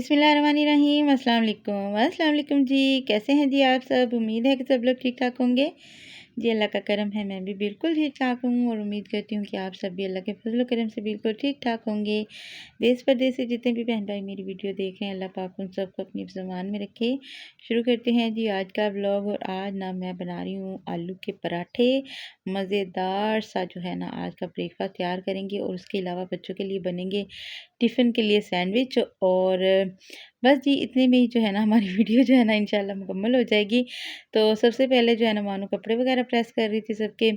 बिस्मिल्लाहिर्रहमानिर्रहीम। अस्सलाम वालेकुम जी। कैसे हैं जी आप सब? उम्मीद है कि सब लोग ठीक ठाक होंगे जी। अल्लाह का करम है, मैं भी बिल्कुल ठीक ठाक हूँ और उम्मीद करती हूँ कि आप सब भी अल्लाह के फजल करम से बिल्कुल ठीक ठाक होंगे। देश परदेश से जितने भी बहन भाई मेरी वीडियो देख रहे हैं, अल्लाह पाक उन सबको अपनी ज़बान में रखे। शुरू करते हैं जी आज का व्लॉग। और आज ना मैं बना रही हूँ आलू के पराठे, मज़ेदार सा जो है ना आज का ब्रेकफास्ट तैयार करेंगे। और उसके अलावा बच्चों के लिए बनेंगे टिफ़िन के लिए सैंडविच। और बस जी इतने में ही जो है ना हमारी वीडियो जो है ना इंशाल्लाह मुकम्मल हो जाएगी। तो सबसे पहले जो है ना मानो कपड़े वगैरह प्रेस कर रही थी सबके।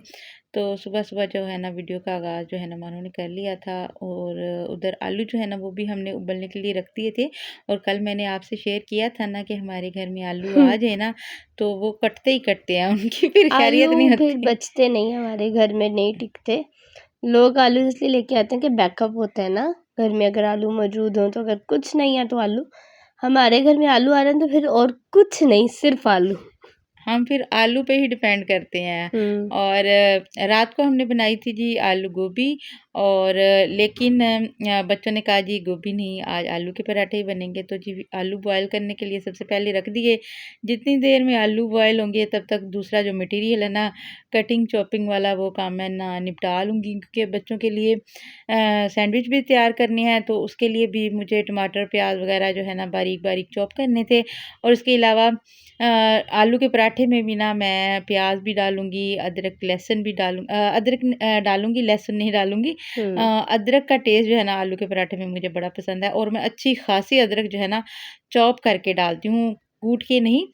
तो सुबह-सुबह जो है ना वीडियो का आगाज़ जो है ना मानो ने कर लिया था। और उधर आलू जो है ना वो भी हमने उबलने के लिए रख दिए थे। और कल मैंने आपसे शेयर किया था ना कि हमारे घर में आलू आ जाए ना तो वो कटते ही कटते हैं, उनकी फिर खैरियत आलू नहीं फिर होती। बचते नहीं, हमारे घर में नहीं टिकते। लोग आलू इसलिए लेके आते हैं कि बैकअप होता है ना, घर में अगर आलू मौजूद हो तो। अगर कुछ नहीं है तो आलू, हमारे घर में आलू आ रहे हैं तो फिर और कुछ नहीं, सिर्फ आलू। हम फिर आलू पे ही डिपेंड करते हैं। हम्म। और रात को हमने बनाई थी जी आलू गोभी। और लेकिन बच्चों ने कहा जी गोभी नहीं, आज आलू के पराठे ही बनेंगे। तो जी आलू बॉयल करने के लिए सबसे पहले रख दिए। जितनी देर में आलू बॉयल होंगे तब तक दूसरा जो मटेरियल है ना कटिंग चॉपिंग वाला वो काम मैं ना निपटा लूँगी, क्योंकि बच्चों के लिए सैंडविच भी तैयार करने हैं। तो उसके लिए भी मुझे टमाटर प्याज वगैरह जो है ना बारीक बारीक चॉप करने थे। और उसके अलावा आलू के पराठे में भी ना मैं प्याज भी डालूँगी, अदरक लहसुन भी अदरक डालूँगी, लहसुन नहीं डालूँगी। अदरक का टेस्ट जो है ना आलू के पराठे में मुझे बड़ा पसंद है। और मैं अच्छी खासी अदरक जो है ना चॉप करके डालती हूँ, कूट के नहीं,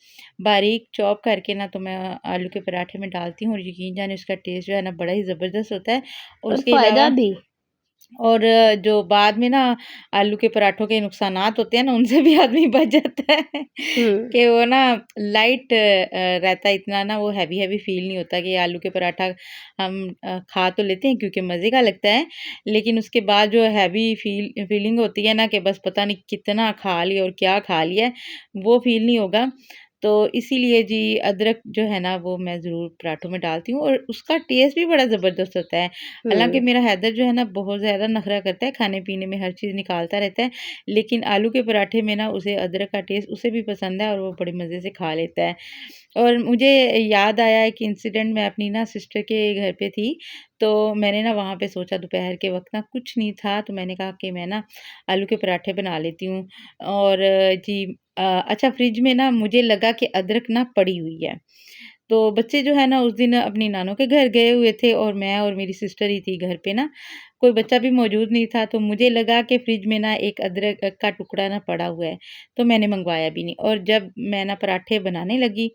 बारीक चॉप करके ना तो मैं आलू के पराठे में डालती हूँ। और यकीन जाने उसका टेस्ट जो है ना बड़ा ही ज़बरदस्त होता है। और और उसके फायदा अलावा भी। और जो बाद में ना आलू के पराठों के नुकसानात होते हैं ना, उनसे भी आदमी बच जाता है हम्म। कि वो ना लाइट रहता है, इतना ना वो हैवी हैवी फ़ील नहीं होता कि आलू के पराठा हम खा तो लेते हैं क्योंकि मज़े का लगता है, लेकिन उसके बाद जो हैवी फ़ीलिंग होती है ना कि बस पता नहीं कितना खा लिया और क्या खा लिया है, वो फ़ील नहीं होगा। तो इसीलिए जी अदरक जो है ना वो मैं ज़रूर पराठों में डालती हूँ और उसका टेस्ट भी बड़ा ज़बरदस्त होता है। हालाँकि हम्म। मेरा हैदर जो है ना बहुत ज़्यादा नखरा करता है, खाने-पीने में हर चीज़ निकालता रहता है, लेकिन आलू के पराठे में ना उसे अदरक का टेस्ट उसे भी पसंद है और वो बड़े मज़े से खा लेता है। और मुझे याद आया एक इंसिडेंट, मैं अपनी ना सिस्टर के घर पे थी, तो मैंने ना वहाँ पे सोचा दोपहर के वक़्त ना कुछ नहीं था, तो मैंने कहा कि मैं ना आलू के पराठे बना लेती हूँ। और जी अच्छा फ्रिज में ना मुझे लगा कि अदरक ना पड़ी हुई है। तो बच्चे जो है ना उस दिन अपनी नानों के घर गए हुए थे और मैं और मेरी सिस्टर ही थी घर पे ना, कोई बच्चा भी मौजूद नहीं था। तो मुझे लगा कि फ्रिज में ना एक अदरक का टुकड़ा ना पड़ा हुआ है, तो मैंने मंगवाया भी नहीं। और जब मैं ना पराठे बनाने लगी,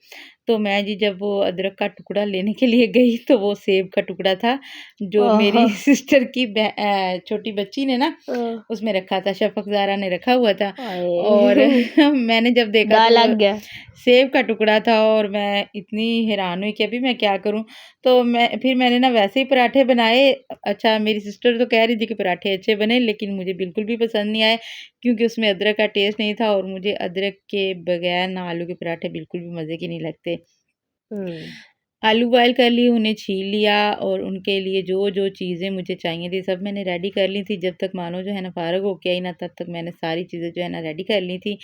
तो मैं जी जब वो अदरक का टुकड़ा लेने के लिए गई तो वो सेब का टुकड़ा था, जो ओहो। मेरी सिस्टर की छोटी बच्ची ने ना अ, उसमें रखा था, शफ़क़ ज़ारा ने रखा हुआ था। और हाय। मैंने जब देखा दाग तो वो लग गया। सेब का टुकड़ा था और मैं इतनी हैरान हुई कि अभी मैं क्या करूँ? तो मैंने ना वैसे ही पराठे बनाए। अच्छा मेरी सिस्टर तो कह रही थी कि पराठे अच्छे बने, लेकिन मुझे बिल्कुल भी पसंद नहीं आए, क्योंकि उसमें अदरक का टेस्ट नहीं था और मुझे अदरक के बगैर ना आलू के पराठे बिल्कुल भी मज़े के नहीं लगते। हम्म। आलू बॉयल कर लिए, उन्हें छील लिया और उनके लिए जो-जो चीज़ें मुझे चाहिए थी सब मैंने रेडी कर ली थी। जब तक मानो जो है ना फ़ारिग होके आई ना तब तक मैंने सारी चीज़ें जो है ना रेडी कर ली थी।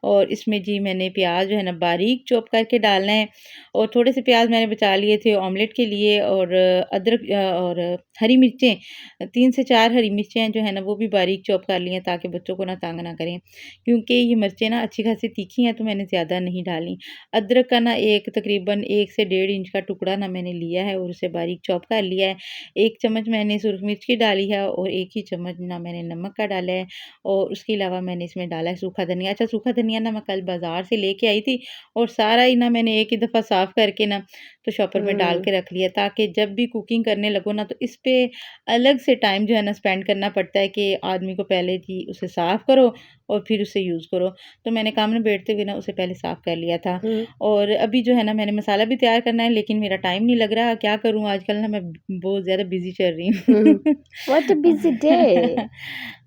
और इसमें जी मैंने प्याज़ जो है ना बारीक चॉप करके डालना है और थोड़े से प्याज़ मैंने बचा लिए थे ऑमलेट के लिए। और अदरक और हरी मिर्चें 3 से 4 हरी मिर्चें जो है ना वो भी बारीक चॉप कर ली हैं, ताकि बच्चों को ना तंग ना करें, क्योंकि ये मिर्चें ना अच्छी खासी तीखी हैं तो मैंने ज़्यादा नहीं डाली। अदरक का ना एक तकरीबन 1 से डेढ़ इंच का टुकड़ा ना मैंने लिया है और उसे बारीक चॉप कर लिया है। 1 चम्मच मैंने सुरख मिर्च की डाली है और 1 ही चम्मच ना मैंने नमक का डाला है। और उसके अलावा मैंने इसमें डाला है सूखा धनिया। अच्छा सूखा धनिया ना मैं कल बाज़ार से लेके आई थी और सारा ही ना मैंने एक ही दफ़ा साफ़ करके ना तो चॉपर में डाल हम्म। के रख लिया, ताकि जब भी कुकिंग करने लगो ना तो इस पे अलग से टाइम जो है ना स्पेंड करना पड़ता है कि आदमी को पहले जी उसे साफ़ करो और फिर उसे यूज़ करो। तो मैंने काम निबेड़ते हुए ना उसे पहले साफ़ कर लिया था। हम्म। और अभी जो है ना मैंने मसाला भी तैयार करना है, लेकिन मेरा टाइम नहीं लग रहा, क्या करूँ आजकल ना मैं बहुत ज़्यादा बिज़ी चल रही हम्म। हूँ। What a busy day.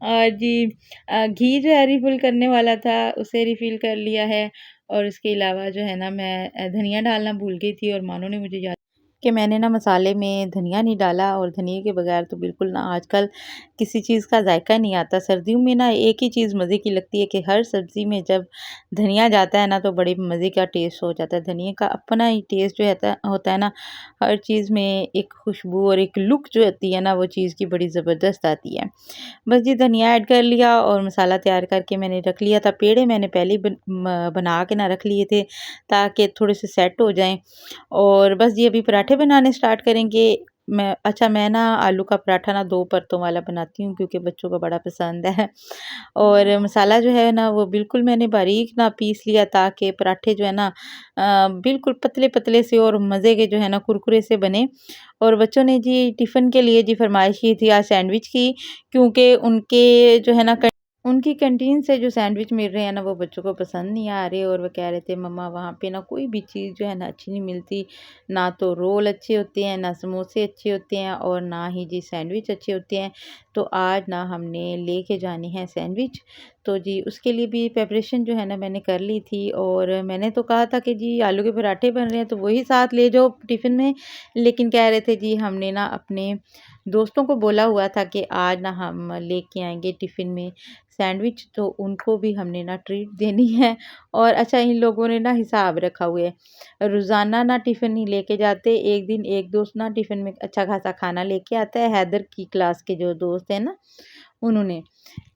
और जी घी जो है रिफ़िल करने वाला था, उसे रिफ़िल कर लिया है। और इसके अलावा जो है ना मैं धनिया डालना भूल गई थी और मानो ने मुझे याद कि मैंने ना मसाले में धनिया नहीं डाला, और धनिया के बगैर तो बिल्कुल ना आजकल किसी चीज़ का जायका नहीं आता। सर्दियों में ना एक ही चीज़ मज़े की लगती है कि हर सब्ज़ी में जब धनिया जाता है ना तो बड़े मज़े का टेस्ट हो जाता है। धनिया का अपना ही टेस्ट जो होता है ना, हर चीज़ में एक खुशबू और एक लुक जो होती है ना, वो चीज़ की बड़ी ज़बरदस्त आती है। बस ये धनिया ऐड कर लिया और मसाला तैयार करके मैंने रख लिया था। पेड़े मैंने पहले ही बना के ना रख लिए थे ताकि थोड़े से सेट हो जाएँ। और बस ये अभी पराठे बनाने स्टार्ट करेंगे। मैं ना आलू का पराठा ना 2 परतों वाला बनाती हूँ क्योंकि बच्चों को बड़ा पसंद है। और मसाला जो है ना वो बिल्कुल मैंने बारीक ना पीस लिया ताकि पराठे जो है ना बिल्कुल पतले-पतले से और मज़े के जो है ना कुरकुरे से बने। और बच्चों ने जी टिफ़िन के लिए जी फ़रमाइश की थी आज सैंडविच की, क्योंकि उनके जो है ना उनकी कैंटीन से जो सैंडविच मिल रहे हैं ना वो बच्चों को पसंद नहीं आ रहे, और वो कह रहे थे मम्मा वहाँ पे ना कोई भी चीज़ जो है ना अच्छी नहीं मिलती, ना तो रोल अच्छे होते हैं, ना समोसे अच्छे होते हैं, और ना ही जी सैंडविच अच्छे होते हैं। तो आज ना हमने लेके जाने हैं सैंडविच। तो जी उसके लिए भी प्रिपरेशन जो है ना मैंने कर ली थी, और मैंने तो कहा था कि जी आलू के पराठे बन रहे हैं तो वही साथ ले जाओ टिफ़िन में, लेकिन कह रहे थे जी हमने ना अपने दोस्तों को बोला हुआ था कि आज ना हम लेके आएँगे टिफ़िन में सैंडविच, तो उनको भी हमने ना ट्रीट देनी है। और अच्छा इन लोगों ने ना हिसाब रखा हुआ है, रोज़ाना ना टिफ़िन नहीं लेके जाते, एक दिन एक दोस्त ना टिफ़िन में अच्छा खासा खाना लेके आता है, हैदर की क्लास के जो दोस्त हैं ना उन्होंने,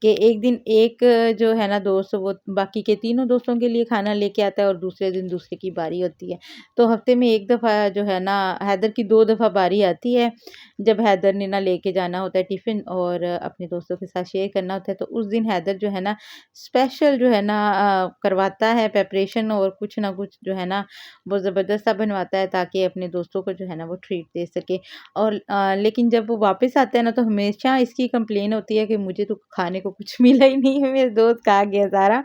कि एक दिन एक जो है ना दोस्त वो बाकी के तीनों दोस्तों के लिए खाना लेके आता है और दूसरे दिन दूसरे की बारी होती है। तो हफ़्ते में 1 दफ़ा जो है ना हैदर की 2 दफ़ा बारी आती है, जब हैदर ने ना लेके जाना होता है टिफ़िन और अपने दोस्तों के साथ शेयर करना होता है, तो उस दिन हैदर जो है ना स्पेशल जो है ना करवाता है प्रिपरेशन, और कुछ ना कुछ जो है ना वो ज़बरदस्त सा बनवाता है ताकि अपने दोस्तों को जो है ना वो ट्रीट दे सके। और लेकिन जब वो वापस आते हैं ना तो हमेशा इसकी कंप्लेन होती है कि मुझे तो खाने को कुछ मिला ही नहीं है, मेरे दोस्त खा गया सारा।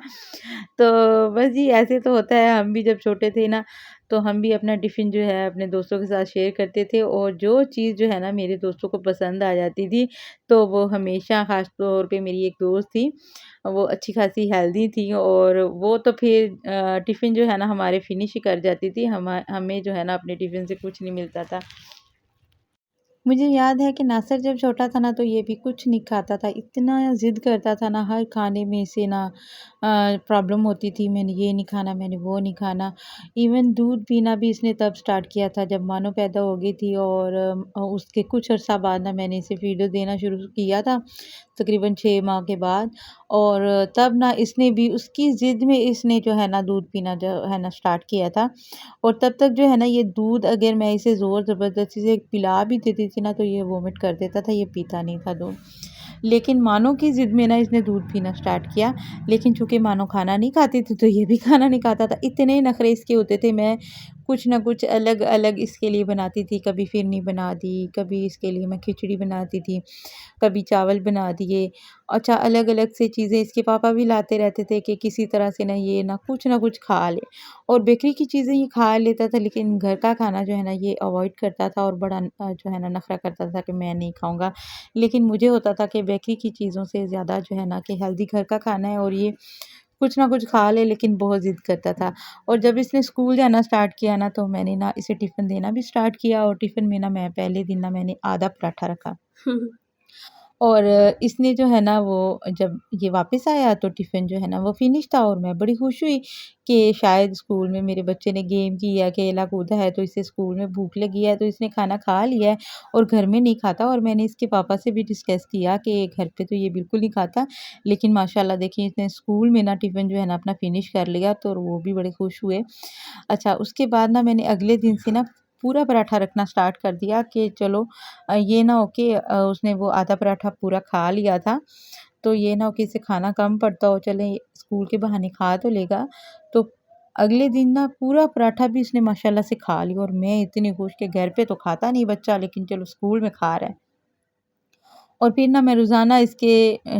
तो बस जी ऐसे तो होता है, हम भी जब छोटे थे ना तो हम भी अपना टिफ़िन जो है अपने दोस्तों के साथ शेयर करते थे, और जो चीज़ जो है ना मेरे दोस्तों को पसंद आ जाती थी तो वो हमेशा, ख़ास तौर पे मेरी एक दोस्त थी, वो अच्छी खासी हेल्दी थी, और वो तो फिर टिफ़िन जो है ना हमारे फ़िनिश ही कर जाती थी। हमें जो है ना अपने टिफ़िन से कुछ नहीं मिलता था। मुझे याद है कि नासिर जब छोटा था ना तो ये भी कुछ नहीं खाता था, इतना ज़िद करता था ना, हर खाने में इसे ना प्रॉब्लम होती थी, मैंने ये नहीं खाना, मैंने वो नहीं खाना। इवन दूध पीना भी इसने तब स्टार्ट किया था जब मानो पैदा हो गई थी, और उसके कुछ अर्सा बाद ना मैंने इसे फीडर देना शुरू किया था, तकरीबन 6 माह के बाद। और तब ना इसने भी उसकी ज़िद में इसने जो है ना दूध पीना जो है ना स्टार्ट किया था। और तब तक जो है ना ये दूध अगर मैं इसे ज़ोर ज़बरदस्ती से पिला भी देती थी ना तो ये वॉमिट कर देता था, ये पीता नहीं था दूध। लेकिन मानो की ज़िद में ना इसने दूध पीना स्टार्ट किया, लेकिन चूँकि मानो खाना नहीं खाती थी तो ये भी खाना नहीं खाता था। इतने नखरे इसके होते थे, मैं कुछ ना कुछ अलग-अलग इसके लिए बनाती थी, कभी फिरनी बना दी, कभी इसके लिए मैं खिचड़ी बनाती थी, कभी चावल बना दिए। अच्छा अलग-अलग से चीज़ें इसके पापा भी लाते रहते थे कि किसी तरह से ना ये ना कुछ खा ले, और बेकरी की चीज़ें ये खा लेता था, लेकिन घर का खाना जो है ना ये अवॉइड करता था, और बड़ा जो है ना नखरा करता था कि मैं नहीं खाऊँगा। लेकिन मुझे होता था कि बेकरी की चीज़ों से ज़्यादा जो है ना कि हेल्दी घर का खाना है, और ये कुछ ना कुछ खा ले, लेकिन बहुत ज़िद करता था। और जब इसने स्कूल जाना स्टार्ट किया ना तो मैंने ना इसे टिफ़िन देना भी स्टार्ट किया, और टिफ़िन में ना मैं पहले दिन ना मैंने आधा पराठा रखा। और इसने जो है ना वो जब ये वापस आया तो टिफ़िन जो है ना वो फ़िनिश था, और मैं बड़ी खुश हुई कि शायद स्कूल में मेरे बच्चे ने गेम किया, खेला-कूदा है तो इसे स्कूल में भूख लगी है तो इसने खाना खा लिया है, और घर में नहीं खाता। और मैंने इसके पापा से भी डिस्कस किया कि घर पे तो ये बिल्कुल नहीं खाता, लेकिन माशाल्लाह देखिए इसने स्कूल में ना टिफ़िन जो है ना अपना फ़िनिश कर लिया, तो वो भी बड़े खुश हुए। अच्छा उसके बाद ना मैंने अगले दिन से ना पूरा पराठा रखना स्टार्ट कर दिया कि चलो ये ना हो कि उसने वो आधा पराठा पूरा खा लिया था, तो ये ना हो कि इसे खाना कम पड़ता हो, चले स्कूल के बहाने खा तो लेगा। तो अगले दिन ना पूरा पराठा भी इसने माशाल्लाह से खा लिया, और मैं इतनी खुश कि घर पे तो खाता नहीं बच्चा, लेकिन चलो स्कूल में खा रहा है। और फिर ना मैं रोज़ाना इसके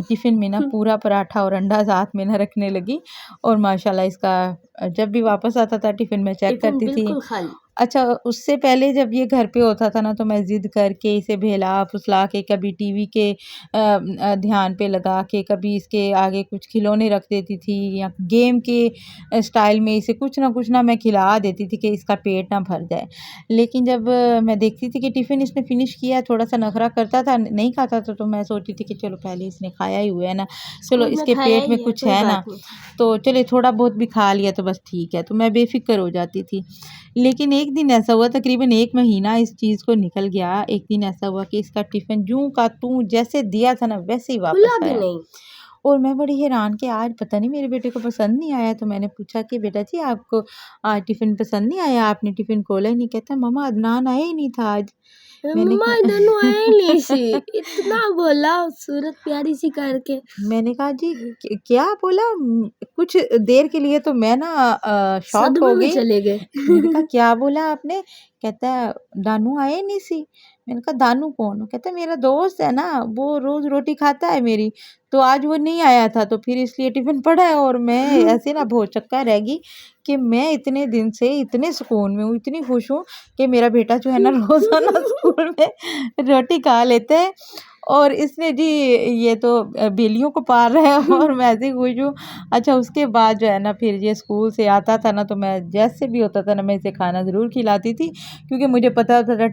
टिफ़िन में ना पूरा पराठा और अंडा साथ में ना रखने लगी, और माशाल्लाह इसका जब भी वापस आता था टिफ़िन में चेक टिफ़िन करती थी, बिल्कुल खाली। अच्छा, उससे पहले जब ये घर पे होता था ना तो मैं ज़िद करके इसे बहला-फुसला के कभी टीवी के ध्यान पे लगा के, कभी इसके आगे कुछ खिलौने रख देती थी या गेम के स्टाइल में इसे कुछ ना मैं खिला देती थी कि इसका पेट ना भर जाए। लेकिन जब मैं देखती थी कि टिफ़िन इसने फ़िनिश किया, थोड़ा-सा नखरा करता था, नहीं खाता था तो मैं सोचती थी कि चलो पहले इसने खाया ही हुआ है ना, चलो स्कूल में इसके खाया पेट में ही है, कुछ कोई है ना, बात नहीं। तो चलिए थोड़ा बहुत भी खा लिया तो बस ठीक है, तो मैं बेफ़िक्र हो जाती थी। लेकिन एक दिन ऐसा हुआ, तकरीबन 1 महीना इस चीज़ को निकल गया। एक दिन ऐसा हुआ कि इसका टिफ़िन यूँ का त्यों जैसे दिया था ना वैसे ही वापस खुला भी आया। नहीं। और मैं बड़ी हैरान कि आज पता नहीं मेरे बेटे को पसंद नहीं आया, तो मैंने पूछा कि बेटा जी आपको आज टिफ़िन पसंद नहीं आया? आपने टिफ़िन खोला ही नहीं। कहता मम्मा अदनान आया ही नहीं था आज। मैंने मम्मा कहा इधर आए नहीं सी, इतना बोला सूरत प्यारी सी करके। मैंने कहा जी क्या बोला? कुछ देर के लिए तो मैं ना शॉक सदमे हो में गई। चले गए। मैंने कहा क्या बोला आपने? कहता है दानू आए नहीं सी। मैंने कहा दानू कौन? कहता है मेरा दोस्त है ना, वो रोज़ रोटी खाता है मेरी, तो आज वो नहीं आया था तो फिर इसलिए टिफ़िन पड़ा है। और मैं ऐसे ना भौचक्का रह गई कि मैं इतने दिन से इतने सुकून में हूँ, इतनी खुश हूँ कि मेरा बेटा जो है ना रोज़ाना स्कूल में रोटी खा लेता है। और इसने जी ये तो बेलियों को पार रहा है और मैं ऐसे ही खुश हूँ। अच्छा, उसके बाद जो है ना फिर ये स्कूल से आता था ना तो मैं जैसे भी होता था ना मैं इसे खाना ज़रूर खिलाती थी, क्योंकि मुझे पता होता था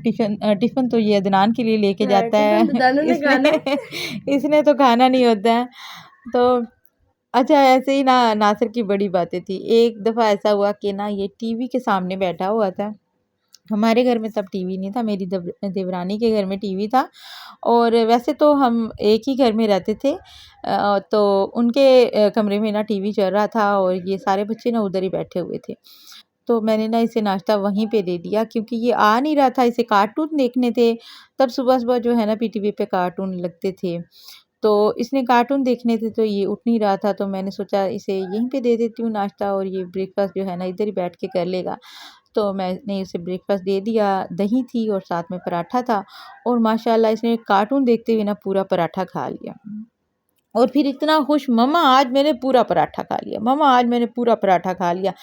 टिफ़िन तो ये अदनान के लिए लेके हाँ, जाता टिफिन तो है। दानू ने खाना इसने है। इसने तो खाना नहीं होता है। तो अच्छा, ऐसे ही ना नासिर की बड़ी बातें थी। एक दफ़ा ऐसा हुआ कि ना ये टीवी के सामने बैठा हुआ था। हमारे घर में तब टीवी नहीं था, मेरी देवरानी के घर में टीवी था। और वैसे तो हम एक ही घर में रहते थे, तो उनके कमरे में ना टीवी चल रहा था और ये सारे बच्चे ना उधर ही बैठे हुए थे। तो मैंने ना इसे नाश्ता वहीं पे दे दिया, क्योंकि ये आ नहीं रहा था, इसे कार्टून देखने थे। तब सुबह-सुबह जो है ना पीटीवी पे कार्टून लगते थे। तो इसने कार्टून देखने थे तो ये उठ नहीं रहा था, तो मैंने सोचा इसे यहीं पे दे देती हूँ नाश्ता और ये ब्रेकफ़ास्ट जो है ना इधर ही बैठ के कर लेगा। तो मैंने उसे ब्रेकफ़ास्ट दे दिया, दही थी और साथ में पराठा था और माशाल्लाह इसने कार्टून देखते हुए ना पूरा पराठा खा लिया। और फिर इतना खुश, मम्मा आज मैंने पूरा पराठा खा लिया, मम्मा आज मैंने पूरा पराठा खा लिया,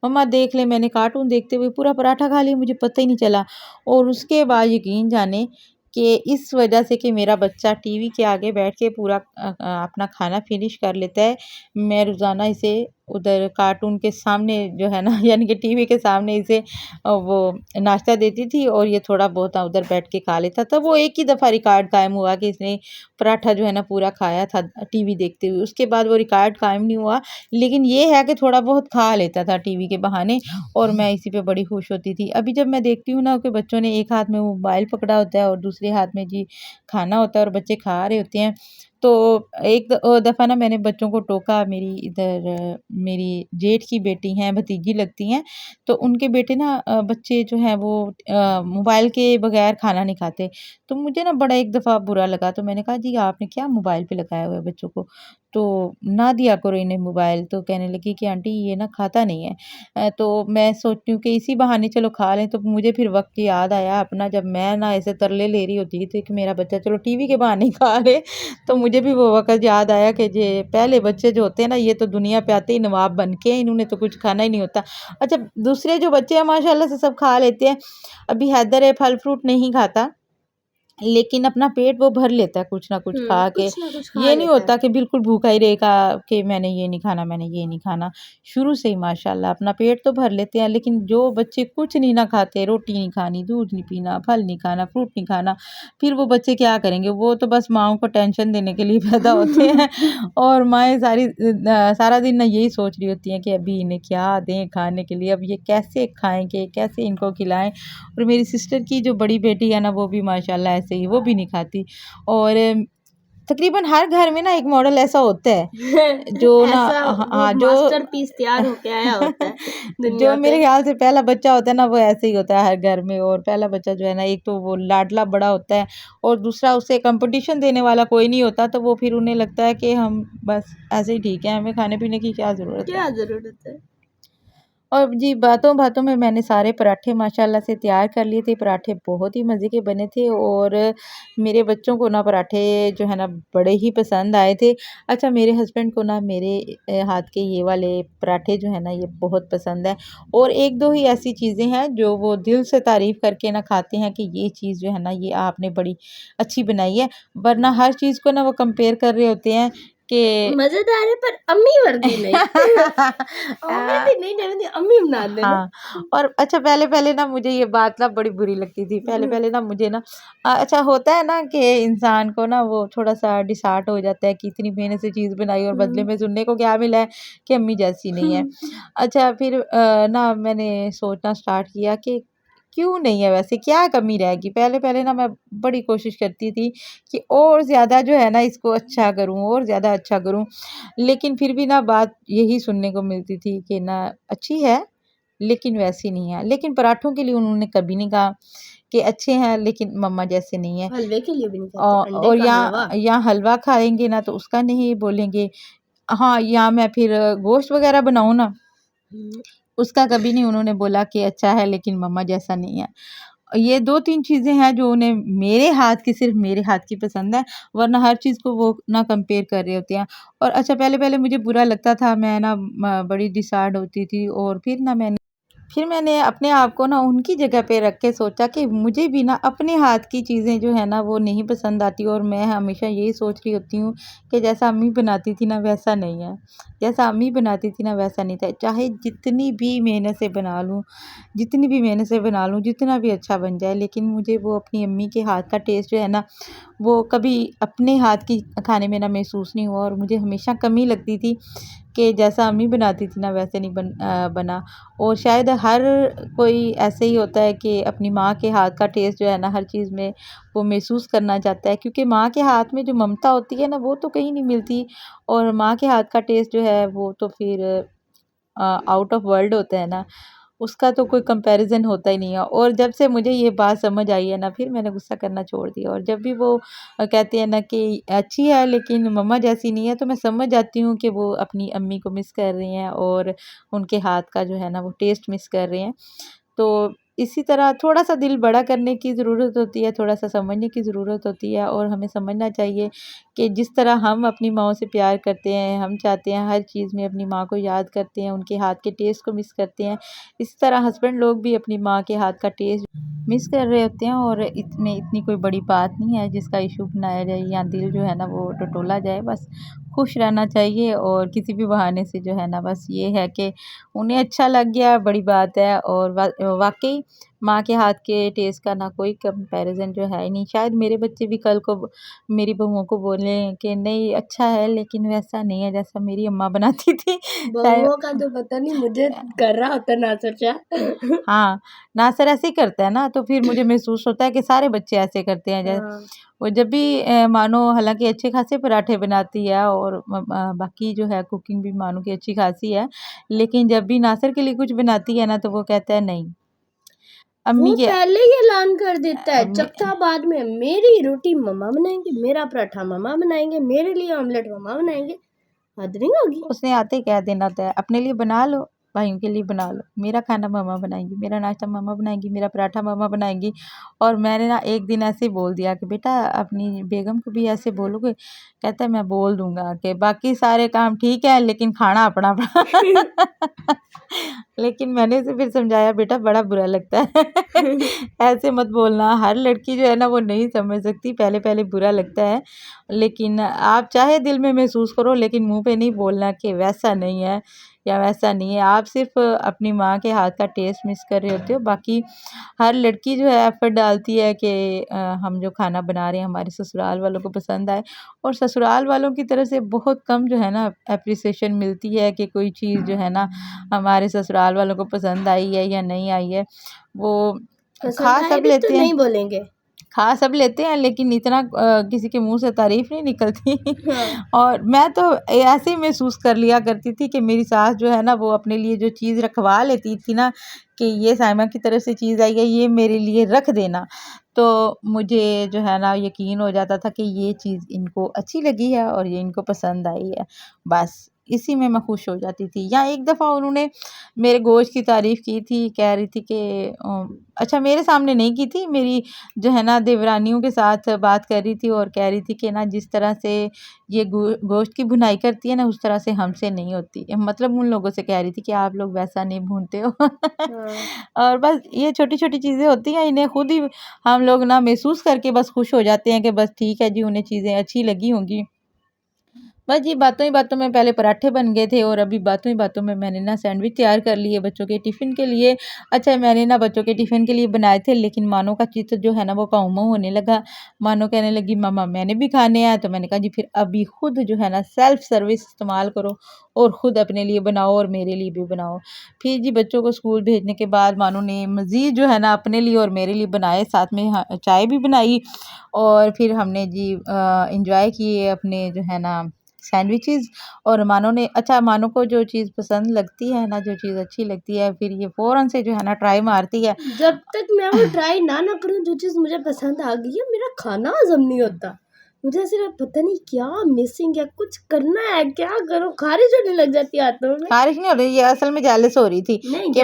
मम्मा देख ले मैंने कार्टून देखते हुए पूरा पराठा खा लिया, मुझे पता ही नहीं चला। और उसके बाद यकीन जाने कि इस वजह से कि मेरा बच्चा टीवी के आगे बैठ के पूरा अपना खाना फिनिश कर लेता है, मैं रोज़ाना इसे उधर कार्टून के सामने जो है ना यानी कि टीवी के सामने इसे वो नाश्ता देती थी और ये थोड़ा बहुत उधर बैठ के खा लेता था। वो एक ही दफ़ा रिकॉर्ड कायम हुआ कि इसने पराठा जो है ना पूरा खाया था टीवी देखते हुए, उसके बाद वो रिकॉर्ड कायम नहीं हुआ। लेकिन ये है कि थोड़ा बहुत खा लेता था टीवी के बहाने और मैं इसी पे बड़ी खुश होती थी। अभी जब मैं देखती हूँ ना कि बच्चों ने एक हाथ में मोबाइल पकड़ा होता है और दूसरे हाथ में जी खाना होता है और बच्चे खा रहे होते हैं, तो एक दफ़ा ना मैंने बच्चों को टोका, मेरी इधर मेरी जेठ की बेटी हैं, भतीजी लगती हैं, तो उनके बेटे ना बच्चे जो हैं वो मोबाइल के बगैर खाना नहीं खाते। तो मुझे ना बड़ा एक दफ़ा बुरा लगा, तो मैंने कहा जी आपने क्या मोबाइल पे लगाया हुआ है बच्चों को, तो ना दिया करो इन्हें मोबाइल। तो कहने लगी कि आंटी ये ना खाता नहीं है। तो मैं सोचती हूँ कि इसी बहाने चलो खा लें, तो मुझे फिर वक़्त याद आया अपना, जब मैं ना ऐसे तरले ले रही होती थी कि मेरा बच्चा चलो टीवी के बहाने ही खा ले, तो मुझे भी वो वक़्त याद आया कि जे पहले बच्चे जो होते हैं ना ये तो दुनिया पे आते ही नवाब बन के हैं, इन्होंने तो कुछ खाना ही नहीं होता। अच्छा, दूसरे जो बच्चे हैं माशाल्लाह से सब खा लेते हैं। अभी हैदर है फल फ्रूट नहीं खाता, लेकिन अपना पेट वो भर लेता है कुछ ना कुछ खा के। कुछ ना कुछ खा ये नहीं लेता है। होता कि बिल्कुल भूखा ही रहेगा कि मैंने ये नहीं खाना, मैंने ये नहीं खाना। शुरू से ही माशाल्लाह अपना पेट तो भर लेते हैं, लेकिन जो बच्चे कुछ नहीं ना खाते, रोटी नहीं खानी, दूध नहीं पीना, फल नहीं खाना, फ्रूट नहीं खाना, फिर वो बच्चे क्या करेंगे? वो तो बस माँओं को टेंशन देने के लिए पैदा होते हैं और माएँ सारा दिन ना यही सोच रही होती हैं कि अभी इन्हें क्या दें खाने के लिए, अब ये कैसे खाएँगे, कैसे इनको खिलाएँ? और मेरी सिस्टर की जो बड़ी बेटी है ना वो भी माशाल्लाह ऐसे ही, वो भी नहीं खाती। और तकरीबन हर घर में ना एक मॉडल ऐसा होता है जो ना ऐसा वो हाँ जो मास्टरपीस तैयार होके आया होता है दुनिया जो मेरे पे। ख्याल से पहला बच्चा होता है ना वो ऐसे ही होता है हर घर में। और पहला बच्चा जो है ना एक तो वो लाडला बड़ा होता है और दूसरा उससे कंपटीशन देने वाला कोई नहीं होता, तो वो फिर उन्हें लगता है कि हम बस ऐसे ही ठीक है, हमें खाने पीने की क्या ज़रूरत है। क्या ज़रूरत है? और जी बातों बातों में मैंने सारे पराठे माशाल्लाह से तैयार कर लिए थे। पराठे बहुत ही मज़े के बने थे और मेरे बच्चों को ना पराठे जो है ना बड़े ही पसंद आए थे। अच्छा मेरे हस्बैंड को ना मेरे हाथ के ये वाले पराठे जो है ना ये बहुत पसंद है और 1-2 ही ऐसी चीज़ें हैं जो वो दिल से तारीफ़ करके ना खाते हैं कि ये चीज़ जो है ना ये आपने बड़ी अच्छी बनाई है। वरना हर चीज़ को ना वो कंपेयर कर रहे होते हैं कि मजेदार है पर अम्मी वर्दी नहीं। अ, ऑमलेट नहीं नहीं अम्मी बना देना। हाँ, और अच्छा पहले-पहले ना मुझे ये बात ना बड़ी बुरी लगती थी। पहले-पहले ना मुझे ना अच्छा होता है ना कि इंसान को ना वो थोड़ा-सा डिसहार्ट हो जाता है कि इतनी मेहनत से चीज़ बनाई और बदले में सुनने को क्या मिला है कि अम्मी जैसी नहीं है। अच्छा फिर ना मैंने सोचना स्टार्ट किया कि क्यों नहीं है वैसे, क्या कमी रहेगी? पहले-पहले ना मैं बड़ी कोशिश करती थी कि और ज़्यादा जो है ना इसको अच्छा करूँ और ज़्यादा अच्छा करूँ। लेकिन फिर भी ना बात यही सुनने को मिलती थी कि ना अच्छी है लेकिन वैसी नहीं है। लेकिन पराठों के लिए उन्होंने कभी नहीं कहा कि अच्छे हैं लेकिन मम्मा जैसे नहीं है। हलवे के लिए भी नहीं कहते, अंडे और का हलवा। या हलवा खाएँगे ना तो उसका नहीं बोलेंगे। हाँ, या मैं फिर गोश्त वग़ैरह बनाऊँ ना, हुँ। उसका कभी नहीं उन्होंने बोला कि अच्छा है लेकिन मम्मा जैसा नहीं है। ये 2-3 चीज़ें हैं जो उन्हें मेरे हाथ की सिर्फ़ मेरे हाथ की पसंद है, वरना हर चीज़ को वो ना कंपेयर कर रहे होते हैं। और अच्छा पहले-पहले मुझे बुरा लगता था, मैं ना बड़ी डिसहार्ड होती थी और फिर मैंने अपने आप को ना उनकी जगह पे रख के सोचा कि मुझे भी ना अपने हाथ की चीज़ें जो है ना वो नहीं पसंद आती और मैं हमेशा यही सोच रही होती हूँ कि जैसा अम्मी बनाती थी ना वैसा नहीं है। जैसा अम्मी बनाती थी ना वैसा नहीं था। चाहे जितनी भी मेहनत से बना लूँ, जितनी भी मेहनत से बना लूँ, जितना भी अच्छा बन जाए लेकिन मुझे वो अपनी अम्मी के हाथ का टेस्ट जो है ना वो कभी अपने हाथ की खाने में ना महसूस नहीं हुआ और मुझे हमेशा कमी लगती थी कि जैसा अम्मी बनाती थी ना वैसे नहीं बना। और शायद हर कोई ऐसे ही होता है कि अपनी माँ के हाथ का टेस्ट जो है ना हर चीज़ में वो महसूस करना चाहता है क्योंकि माँ के हाथ में जो ममता होती है ना वो तो कहीं नहीं मिलती और माँ के हाथ का टेस्ट जो है वो तो फिर आउट ऑफ वर्ल्ड होता है ना, उसका तो कोई कंपैरिज़न होता ही नहीं है। और जब से मुझे ये बात समझ आई है ना फिर मैंने गुस्सा करना छोड़ दिया और जब भी वो कहते हैं ना कि अच्छी है लेकिन मम्मा जैसी नहीं है तो मैं समझ जाती हूँ कि वो अपनी अम्मी को मिस कर रही हैं और उनके हाथ का जो है ना वो टेस्ट मिस कर रहे हैं। तो इसी तरह थोड़ा-सा दिल बड़ा करने की ज़रूरत होती है, थोड़ा-सा समझने की ज़रूरत होती है और हमें समझना चाहिए कि जिस तरह हम अपनी माँओं से प्यार करते हैं, हम चाहते हैं हर चीज़ में अपनी माँ को याद करते हैं, उनके हाथ के टेस्ट को मिस करते हैं। इसी तरह हस्बैंड लोग भी अपनी माँ के हाथ का टेस्ट मिस कर रहे होते हैं और इसमें इतनी कोई बड़ी बात नहीं है जिसका इश्यू बनाया जाए या दिल जो है ना वो टटोला जाए। बस खुश रहना चाहिए और किसी भी बहाने से जो है ना बस ये है कि उन्हें अच्छा लग गया बड़ी बात है और वाक़ई माँ के हाथ के टेस्ट का ना कोई कंपैरिज़न जो है ही नहीं। शायद मेरे बच्चे भी कल को मेरी बहुओं को बोलें कि नहीं अच्छा है लेकिन वैसा नहीं है जैसा मेरी अम्मा बनाती थी। शायद बहुओं का तो पता नहीं, मुझे कर रहा होता नासिर शाह। हाँ, नासिर ऐसे ही करता है ना तो फिर मुझे महसूस होता है कि सारे बच्चे ऐसे करते हैं। हाँ। वो जब भी मानो हालाँकि अच्छे खासे पराठे बनाती है और बाकी जो है कुकिंग भी मानो की अच्छी खासी है, लेकिन जब भी नासिर के लिए कुछ बनाती है ना तो वो कहता है नहीं, वो अम्मी के पहले ही ऐलान कर देता है अम्मी चकता बाद में, मेरी रोटी मम्मा बनाएंगे, मेरा पराठा मम्मा बनाएंगे, मेरे लिए ऑमलेट मम्मा बनाएंगे। हद नहीं होगी। उसने आते ही कह देना होता है, अपने लिए बना लो, भाइयों के लिए बना लो, मेरा खाना मम्मा बनाएँगी, मेरा नाश्ता मम्मा बनाएँगी, मेरा पराठा मम्मा बनाएँगी। और मैंने ना एक दिन ऐसे ही बोल दिया कि बेटा अपनी बेगम को भी ऐसे बोलोगे? कहता है मैं बोल दूँगा कि बाकी सारे काम ठीक है लेकिन खाना अपना-अपना। लेकिन मैंने उसे फिर समझाया बेटा बड़ा बुरा लगता है। ऐसे मत बोलना, हर लड़की जो है ना वो नहीं समझ सकती, पहले-पहले बुरा लगता है, लेकिन आप चाहे दिल में महसूस करो लेकिन मुँह पे नहीं बोलना कि वैसा नहीं है या वैसा नहीं है। आप सिर्फ़ अपनी माँ के हाथ का टेस्ट मिस कर रहे होते हो, बाकी हर लड़की जो है एफ़र्ट डालती है कि हम जो खाना बना रहे हैं हमारे ससुराल वालों को पसंद आए और ससुराल वालों की तरफ से बहुत कम जो है ना एप्रिसिएशन मिलती है कि कोई चीज़ जो है ना हमारे ससुराल वालों को पसंद आई है या नहीं आई है। वो खा पसंद आए सब भी तो लेते हैं। नहीं बोलेंगे। खा सब लेते हैं लेकिन इतना किसी के मुँह से तारीफ़ नहीं निकलती। हाँ। और मैं तो ऐसे ही महसूस कर लिया करती थी कि मेरी सास जो है ना वो अपने लिए जो चीज़ रखवा लेती थी ना कि ये साइमा की तरफ से चीज़ आई है ये मेरे लिए रख देना। तो मुझे जो है ना यकीन हो जाता था कि ये चीज़ इनको अच्छी लगी है और ये इनको पसंद आई है। बस इसी में मैं खुश हो जाती थी। या एक दफ़ा उन्होंने मेरे गोश्त की तारीफ़ की थी, कह रही थी कि अच्छा मेरे सामने नहीं की थी, मेरी जो है ना देवरानियों के साथ बात कर रही थी और कह रही थी कि ना जिस तरह से ये गोश्त की भुनाई करती है ना उस तरह से हमसे नहीं होती। मतलब उन लोगों से कह रही थी कि आप लोग वैसा नहीं भूनते हो। हाँ। और बस ये छोटी-छोटी चीज़ें होती हैं, इन्हें खुद ही हम लोग ना महसूस करके बस खुश हो जाते हैं कि बस ठीक है जी, उन्हें चीज़ें अच्छी लगी होंगी। बस जी बातों ही बातों में पहले पराठे बन गए थे और अभी बातों ही बातों में मैंने ना सैंडविच तैयार कर लिए बच्चों के टिफ़िन के लिए। अच्छा मैंने ना बच्चों के टिफ़िन के लिए बनाए थे, लेकिन मानो का चित्त जो है ना वो काऊ-माऊ होने लगा। मानो कहने लगी मम्मा मैंने भी खाने हैं, तो मैंने कहा जी फिर अभी खुद जो है ना सेल्फ सर्विस इस्तेमाल करो और खुद अपने लिए बनाओ और मेरे लिए भी बनाओ। फिर जी बच्चों को स्कूल भेजने के बाद मानो ने मज़ीद जो है ना अपने लिए और मेरे लिए बनाए, साथ में चाय भी बनाई और फिर हमने जी एन्जॉय किए अपने जो है ना सैंडविचेज़। और मानो ने अच्छा मानो को जो चीज़ पसंद लगती है ना, जो चीज़ अच्छी लगती है, फिर ये फ़ौरन से जो है ना ट्राई मारती है। जब तक मैं वो ट्राई ना करूँ जो चीज़ मुझे पसंद आ गई है, मेरा खाना हज़म नहीं होता। मुझे ऐसे पता नहीं क्या मिसिंग है, कुछ करना है, क्या करूँ? ख़ारिश होने लग जाती है हाथों में। ख़ारिश नहीं हो रही, ये असल में जेलस हो रही थी नहीं कि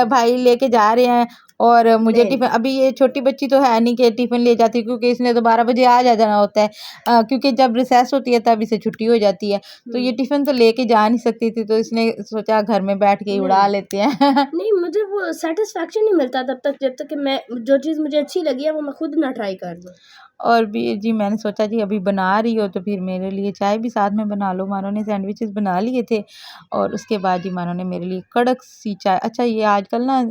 भाई लेके जा रहे हैं और मुझे नहीं। टिफ़िन अभी ये छोटी बच्ची तो है नहीं कि टिफ़िन ले जाती, क्योंकि इसने तो 12 बजे आ जाना होता है। क्योंकि जब रिसेस होती है तब इसे छुट्टी हो जाती है, तो ये टिफ़िन तो लेके जा नहीं सकती थी, तो इसने सोचा घर में बैठ के ही उड़ा लेते हैं। नहीं, मुझे वो सैटिस्फैक्शन नहीं मिलता तब तक जब तक कि मैं जो चीज़ मुझे अच्छी लगी है वो मैं खुद ना ट्राई कर लूँ। और भी जी मैंने सोचा जी अभी बना रही हो तो फिर मेरे लिए चाय भी साथ में बना लो। मानो ने सैंडविचेस बना लिए थे और उसके बाद जी मानो ने मेरे लिए कड़क सी चाय, अच्छा ये आजकल ना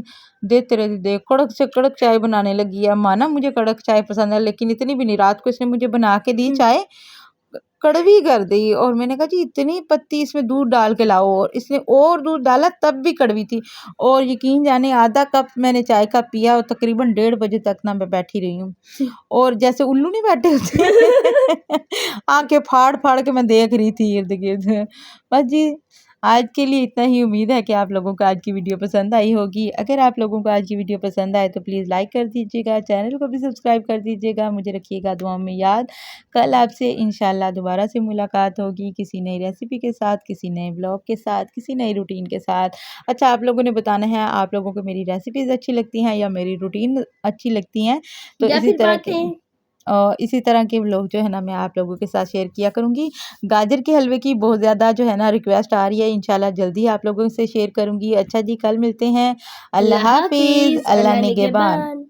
देते रहती देख कड़क से कड़क चाय बनाने लगी है। माना मुझे कड़क चाय पसंद है, लेकिन इतनी भी नहीं। रात को इसने मुझे बना के दी चाय, कड़वी कर दी और मैंने कहा जी इतनी पत्ती इसमें दूध डाल के लाओ, और इसने और दूध डाला तब भी कड़वी थी। और यकीन जाने आधा कप मैंने चाय का पिया और तकरीबन 1:30 बजे तक ना मैं बैठी रही हूँ और जैसे उल्लू नहीं बैठे होते आंखें फाड़ फाड़ के मैं देख रही थी इर्द गिर्द। बस जी आज के लिए इतना ही। उम्मीद है कि आप लोगों को आज की वीडियो पसंद आई होगी। अगर आप लोगों को आज की वीडियो पसंद आए तो प्लीज़ लाइक कर दीजिएगा, चैनल को भी सब्सक्राइब कर दीजिएगा। मुझे रखिएगा दुआओं में याद। कल आपसे इंशाल्लाह दोबारा से मुलाकात होगी किसी नई रेसिपी के साथ, किसी नए ब्लॉग के साथ, किसी नई रूटीन के साथ। अच्छा आप लोगों ने बताना है आप लोगों को मेरी रेसिपीज़ अच्छी लगती हैं या मेरी रूटीन अच्छी लगती हैं, तो या इसी फिर तरह के बातें। इसी तरह के व्लॉग जो है ना मैं आप लोगों के साथ शेयर किया करूँगी। गाजर के हलवे की बहुत ज़्यादा जो है ना रिक्वेस्ट आ रही है, इंशाल्लाह जल्दी आप लोगों से शेयर करूँगी। अच्छा जी कल मिलते हैं। अल्लाह अल्लाह हाफ़िज़, हाफ़िज़, अल्लाह अल्लाह निगहबान। निगहबान।